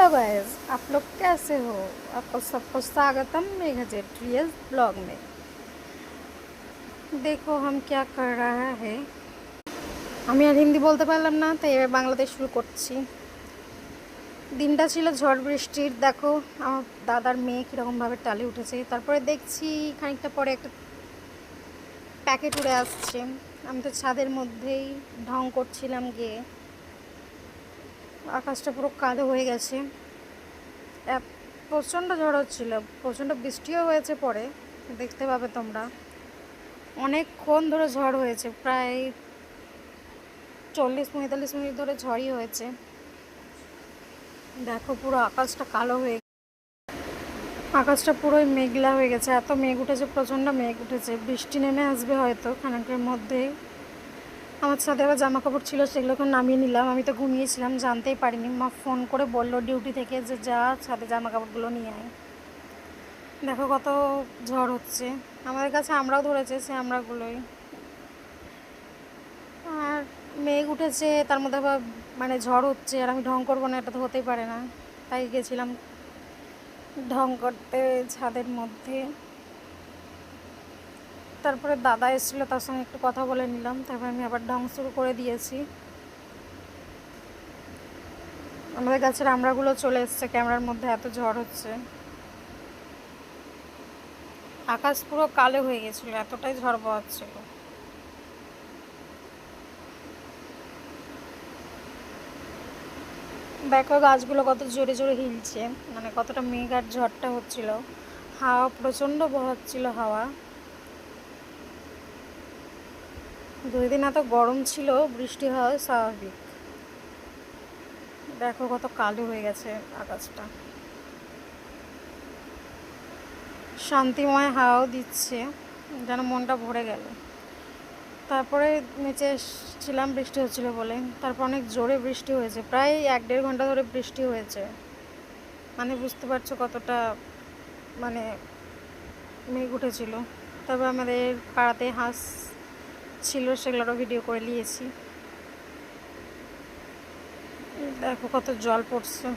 Hello guys, आप लोग कैसे हो। आपको सबको स्वागतम मेघा जेट रियल ब्लॉग में। देखो हम क्या कर रहा है। আমি আর হিন্দি বলতে পারলাম না, তাই এবার বাংলাতে শুরু করছি। দিনটা ছিল ঝড় বৃষ্টির। দেখো আমার দাদার মেয়ে কীরকমভাবে টালি উঠেছে। তারপরে দেখছি খানিকটা পরে একটা প্যাকেট উড়ে আসছে। আমি তো ছাদের মধ্যেই ঢং করছিলাম গিয়ে। আকাশটা পুরো কালো হয়ে গেছে। প্রচণ্ড ঝড় হচ্ছিল, প্রচণ্ড বৃষ্টিও হয়েছে। পরে দেখতে পাবে তোমরা, অনেকক্ষণ ধরে ঝড় হয়েছে, প্রায় 40-45 মিনিট ধরে ঝড়ই হয়েছে। দেখো পুরো আকাশটা কালো হয়ে, আকাশটা পুরোই মেঘলা হয়ে গেছে। এত মেঘ উঠেছে, প্রচণ্ড মেঘ উঠেছে, বৃষ্টি নেমে আসবে হয়তো খানিকের মধ্যে। আমার ছাদে আবার জামা কাপড় ছিল, সেগুলোকে নামিয়ে নিলাম। আমি তো ঘুমিয়েছিলাম, জানতেই পারিনি। মা ফোন করে বললো ডিউটি থেকে যে যা ছাদে জামা কাপড়গুলো নিয়ে আয়। দেখো কত ঝড় হচ্ছে। আমাদের কাছে আমরাও ধরেছে, সে আমরাগুলোই। আর মেঘ উঠেছে, তার মধ্যে আবার মানে ঝড় হচ্ছে, আর আমি ঢং করবো না, এটা তো হতেই পারে না। তাই গেছিলাম ঢং করতে ছাদের মধ্যে। তারপরে দাদা এসেছিলো, তার সঙ্গে একটু কথা বলে নিলাম। তারপরে আমি আবার ঢং শুরু করে দিয়েছি। আমাদের গাছের আমড়াগুলো চলে এসছে ক্যামেরার মধ্যে, এত ঝড় হচ্ছে। আকাশ পুরো কালো হয়ে গেছিলো, এতটাই ঝড় বওয়াচ্ছিল। দেখো গাছগুলো কত জোরে জোরে হিলছে, মানে কতটা মেঘ আর ঝড়টা হচ্ছিল। হাওয়া প্রচণ্ড বহাচ্ছিল হাওয়া। 2 দিন এত গরম ছিল, বৃষ্টি হওয়া স্বাভাবিক। দেখো কত কালো হয়ে গেছে আকাশটা। শান্তিময় হাওয়াও দিচ্ছে, যেন মনটা ভরে গেল। তারপরে নিচে এসেছিলাম বৃষ্টি হচ্ছিল বলে। তারপর অনেক জোরে বৃষ্টি হয়েছে, প্রায় 1-1.5 ঘন্টা ধরে বৃষ্টি হয়েছে। মানে বুঝতে পারছো কতটা মানে মেঘ উঠেছিল। তারপর আমাদের পাড়াতে হাঁস ছিল, সেগুলোরও ভিডিও করে নিয়েছি। দেখো কত জল পড়ছে।